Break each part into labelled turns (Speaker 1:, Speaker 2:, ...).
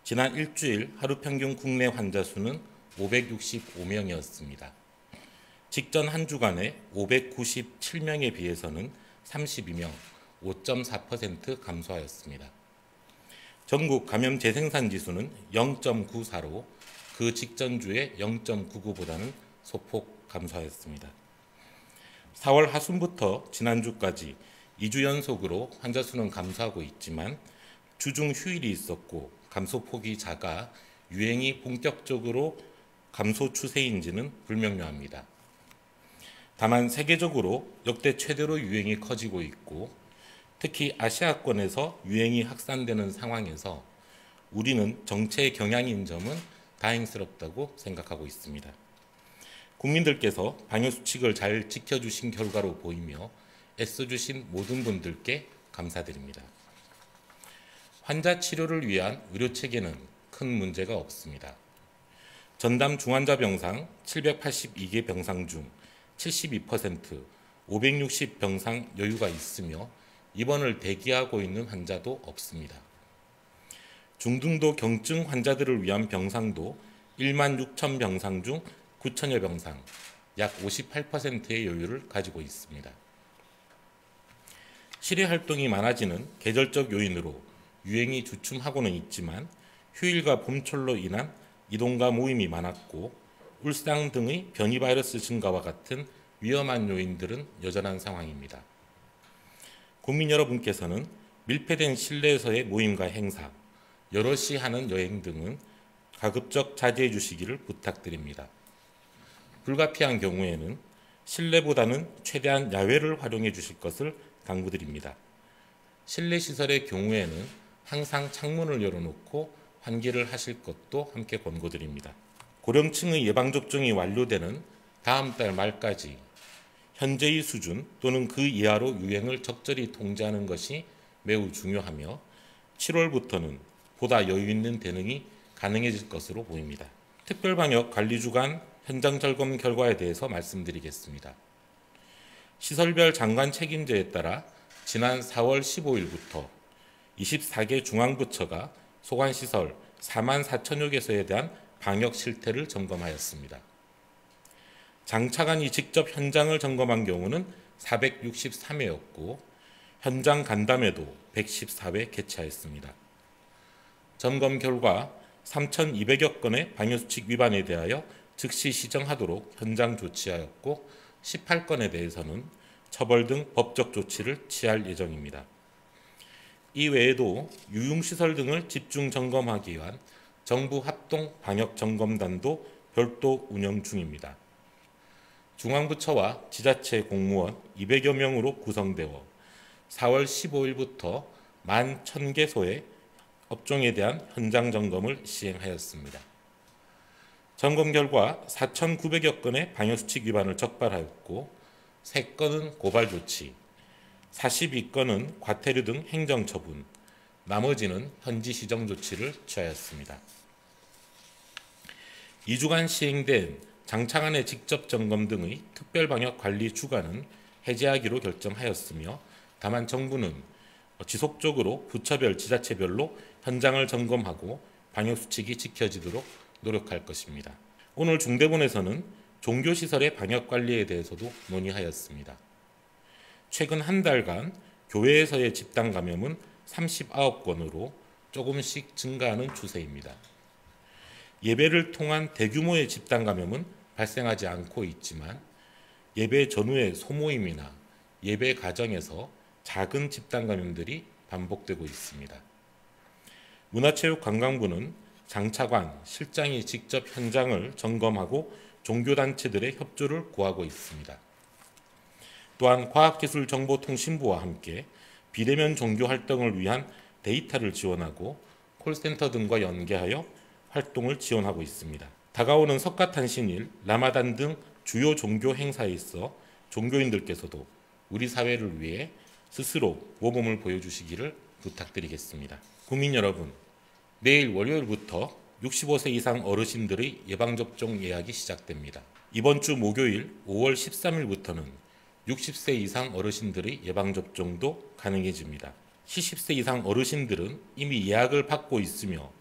Speaker 1: 지난 일주일 하루 평균 국내 환자 수는 565명이었습니다. 직전 한 주간에 597명에 비해서는 32명, 5.4% 감소하였습니다. 전국 감염 재생산 지수는 0.94로 그 직전 주에 0.99보다는 소폭 감소하였습니다. 4월 하순부터 지난주까지 2주 연속으로 환자 수는 감소하고 있지만 주중 휴일이 있었고 감소폭이 작아 유행이 본격적으로 감소 추세인지는 불명료합니다. 다만 세계적으로 역대 최대로 유행이 커지고 있고 특히 아시아권에서 유행이 확산되는 상황에서 우리는 정체의 경향인 점은 다행스럽다고 생각하고 있습니다. 국민들께서 방역수칙을 잘 지켜주신 결과로 보이며 애써주신 모든 분들께 감사드립니다. 환자 치료를 위한 의료체계는 큰 문제가 없습니다. 전담 중환자 병상 782개 병상 중 72%, 560 병상 여유가 있으며 입원을 대기하고 있는 환자도 없습니다. 중등도 경증 환자들을 위한 병상도 1만 6천 병상 중 9천여 병상, 약 58%의 여유를 가지고 있습니다. 실외 활동이 많아지는 계절적 요인으로 유행이 주춤하고는 있지만 휴일과 봄철로 인한 이동과 모임이 많았고 울상 등의 변이 바이러스 증가와 같은 위험한 요인들은 여전한 상황입니다. 국민 여러분께서는 밀폐된 실내에서의 모임과 행사, 여럿이 하는 여행 등은 가급적 자제해 주시기를 부탁드립니다. 불가피한 경우에는 실내보다는 최대한 야외를 활용해 주실 것을 당부드립니다. 실내 시설의 경우에는 항상 창문을 열어놓고 환기를 하실 것도 함께 권고드립니다. 고령층의 예방접종이 완료되는 다음 달 말까지 현재의 수준 또는 그 이하로 유행을 적절히 통제하는 것이 매우 중요하며 7월부터는 보다 여유 있는 대응이 가능해질 것으로 보입니다. 특별방역관리주간 현장 점검 결과에 대해서 말씀드리겠습니다. 시설별 장관 책임제에 따라 지난 4월 15일부터 24개 중앙부처가 소관시설 4만 4천여 개소에 대한 방역 실태를 점검하였습니다. 장차관이 직접 현장을 점검한 경우는 463회였고 현장 간담회도 114회 개최하였습니다. 점검 결과 3,200여 건의 방역수칙 위반에 대하여 즉시 시정하도록 현장 조치하였고 18건에 대해서는 처벌 등 법적 조치를 취할 예정입니다. 이외에도 유흥시설 등을 집중 점검하기 위한 정부 합동 방역점검단도 별도 운영 중입니다. 중앙부처와 지자체 공무원 200여 명으로 구성되어 4월 15일부터 11,000개소의 업종에 대한 현장 점검을 시행하였습니다. 점검 결과 4,900여 건의 방역수칙 위반을 적발하였고 3건은 고발 조치, 42건은 과태료 등 행정처분, 나머지는 현지 시정 조치를 취하였습니다. 2주간 시행된 장차관의 직접 점검 등의 특별방역관리 주간은 해제하기로 결정하였으며 다만 정부는 지속적으로 부처별, 지자체별로 현장을 점검하고 방역수칙이 지켜지도록 노력할 것입니다. 오늘 중대본에서는 종교시설의 방역관리에 대해서도 논의하였습니다. 최근 한 달간 교회에서의 집단 감염은 39건으로 조금씩 증가하는 추세입니다. 예배를 통한 대규모의 집단 감염은 발생하지 않고 있지만 예배 전후의 소모임이나 예배 과정에서 작은 집단 감염들이 반복되고 있습니다. 문화체육관광부는 장차관, 실장이 직접 현장을 점검하고 종교단체들의 협조를 구하고 있습니다. 또한 과학기술정보통신부와 함께 비대면 종교활동을 위한 데이터를 지원하고 콜센터 등과 연계하여 활동을 지원하고 있습니다. 다가오는 석가탄신일, 라마단 등 주요 종교 행사에 있어 종교인들께서도 우리 사회를 위해 스스로 모범을 보여주시기를 부탁드리겠습니다. 국민 여러분, 내일 월요일부터 65세 이상 어르신들의 예방접종 예약이 시작됩니다. 이번 주 목요일 5월 13일부터는 60세 이상 어르신들의 예방접종도 가능해집니다. 70세 이상 어르신들은 이미 예약을 받고 있으며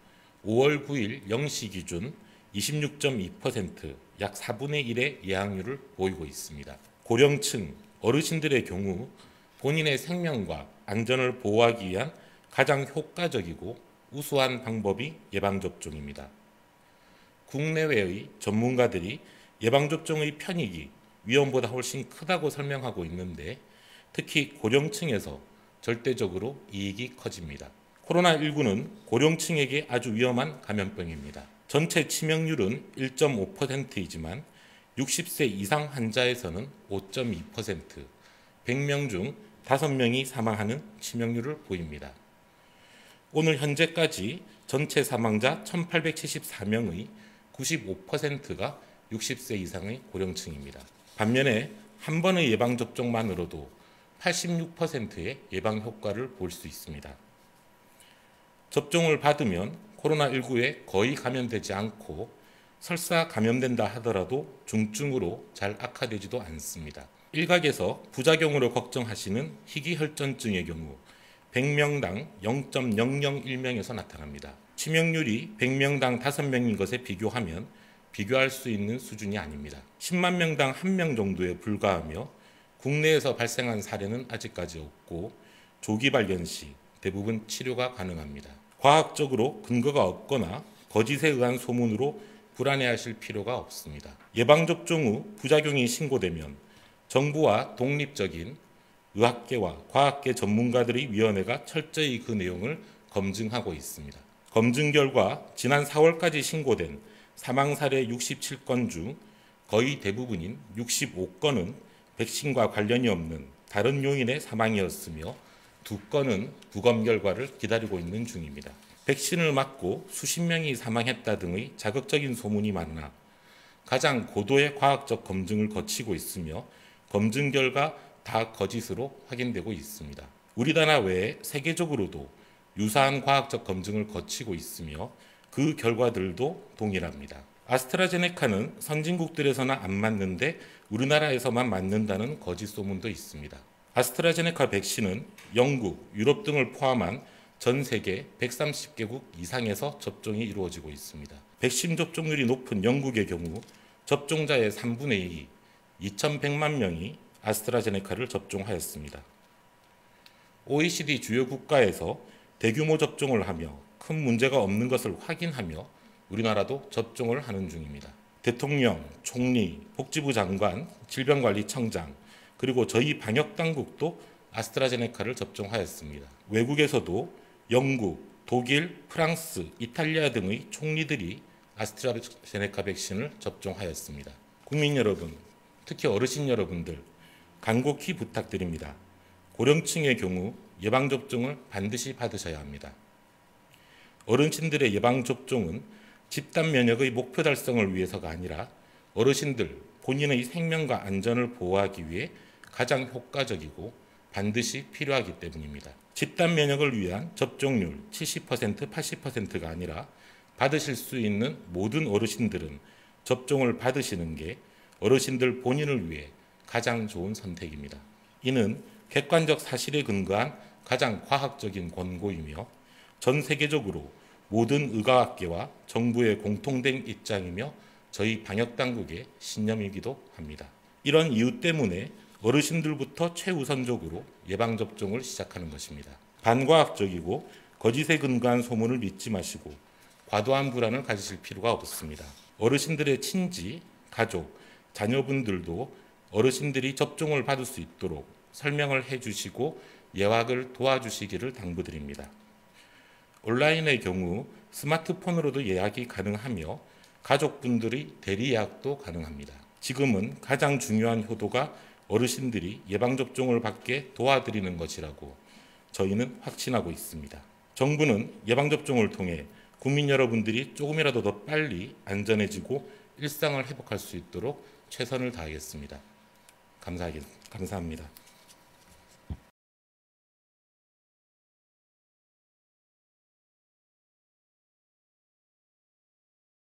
Speaker 1: 5월 9일 0시 기준 26.2%, 약 4분의 1의 예약률을 보이고 있습니다. 고령층, 어르신들의 경우 본인의 생명과 안전을 보호하기 위한 가장 효과적이고 우수한 방법이 예방접종입니다. 국내외의 전문가들이 예방접종의 편익이 위험보다 훨씬 크다고 설명하고 있는데 특히 고령층에서 절대적으로 이익이 커집니다. 코로나19는 고령층에게 아주 위험한 감염병입니다. 전체 치명률은 1.5%이지만 60세 이상 환자에서는 5.2%, 100명 중 5명이 사망하는 치명률을 보입니다. 오늘 현재까지 전체 사망자 1,874명의 95%가 60세 이상의 고령층입니다. 반면에 한 번의 예방접종만으로도 86%의 예방 효과를 볼 수 있습니다. 접종을 받으면 코로나19에 거의 감염되지 않고 설사 감염된다 하더라도 중증으로 잘 악화되지도 않습니다. 일각에서 부작용으로 걱정하시는 희귀혈전증의 경우 100명당 0.001명에서 나타납니다. 치명률이 100명당 5명인 것에 비교하면 비교할 수 있는 수준이 아닙니다. 10만 명당 1명 정도에 불과하며 국내에서 발생한 사례는 아직까지 없고 조기 발견 시 대부분 치료가 가능합니다. 과학적으로 근거가 없거나 거짓에 의한 소문으로 불안해하실 필요가 없습니다. 예방접종 후 부작용이 신고되면 정부와 독립적인 의학계와 과학계 전문가들의 위원회가 철저히 그 내용을 검증하고 있습니다. 검증 결과 지난 4월까지 신고된 사망 사례 67건 중 거의 대부분인 65건은 백신과 관련이 없는 다른 요인의 사망이었으며 2건은 부검 결과를 기다리고 있는 중입니다. 백신을 맞고 수십 명이 사망했다 등의 자극적인 소문이 많으나 가장 고도의 과학적 검증을 거치고 있으며 검증 결과 다 거짓으로 확인되고 있습니다. 우리나라 외에 세계적으로도 유사한 과학적 검증을 거치고 있으며 그 결과들도 동일합니다. 아스트라제네카는 선진국들에서는 안 맞는데 우리나라에서만 맞는다는 거짓 소문도 있습니다. 아스트라제네카 백신은 영국, 유럽 등을 포함한 전 세계 130개국 이상에서 접종이 이루어지고 있습니다. 백신 접종률이 높은 영국의 경우 접종자의 3분의 2, 2,100만 명이 아스트라제네카를 접종하였습니다. OECD 주요 국가에서 대규모 접종을 하며 큰 문제가 없는 것을 확인하며 우리나라도 접종을 하는 중입니다. 대통령, 총리, 복지부 장관, 질병관리청장, 그리고 저희 방역당국도 아스트라제네카를 접종하였습니다. 외국에서도 영국, 독일, 프랑스, 이탈리아 등의 총리들이 아스트라제네카 백신을 접종하였습니다. 국민 여러분, 특히 어르신 여러분들, 간곡히 부탁드립니다. 고령층의 경우 예방접종을 반드시 받으셔야 합니다. 어르신들의 예방접종은 집단 면역의 목표 달성을 위해서가 아니라 어르신들 본인의 생명과 안전을 보호하기 위해 가장 효과적이고 반드시 필요하기 때문입니다. 집단 면역을 위한 접종률 70%, 80%가 아니라 받으실 수 있는 모든 어르신들은 접종을 받으시는 게 어르신들 본인을 위해 가장 좋은 선택입니다. 이는 객관적 사실에 근거한 가장 과학적인 권고이며 전 세계적으로 모든 의과학계와 정부의 공통된 입장이며 저희 방역당국의 신념이기도 합니다. 이런 이유 때문에 어르신들부터 최우선적으로 예방접종을 시작하는 것입니다. 반과학적이고 거짓에 근거한 소문을 믿지 마시고 과도한 불안을 가지실 필요가 없습니다. 어르신들의 친지, 가족, 자녀분들도 어르신들이 접종을 받을 수 있도록 설명을 해주시고 예약을 도와주시기를 당부드립니다. 온라인의 경우 스마트폰으로도 예약이 가능하며 가족분들의 대리 예약도 가능합니다. 지금은 가장 중요한 효도가 어르신들이 예방접종을 받게 도와드리는 것이라고 저희는 확신하고 있습니다. 정부는 예방접종을 통해 국민 여러분들이 조금이라도 더 빨리 안전해지고 일상을 회복할 수 있도록 최선을 다하겠습니다. 감사합니다.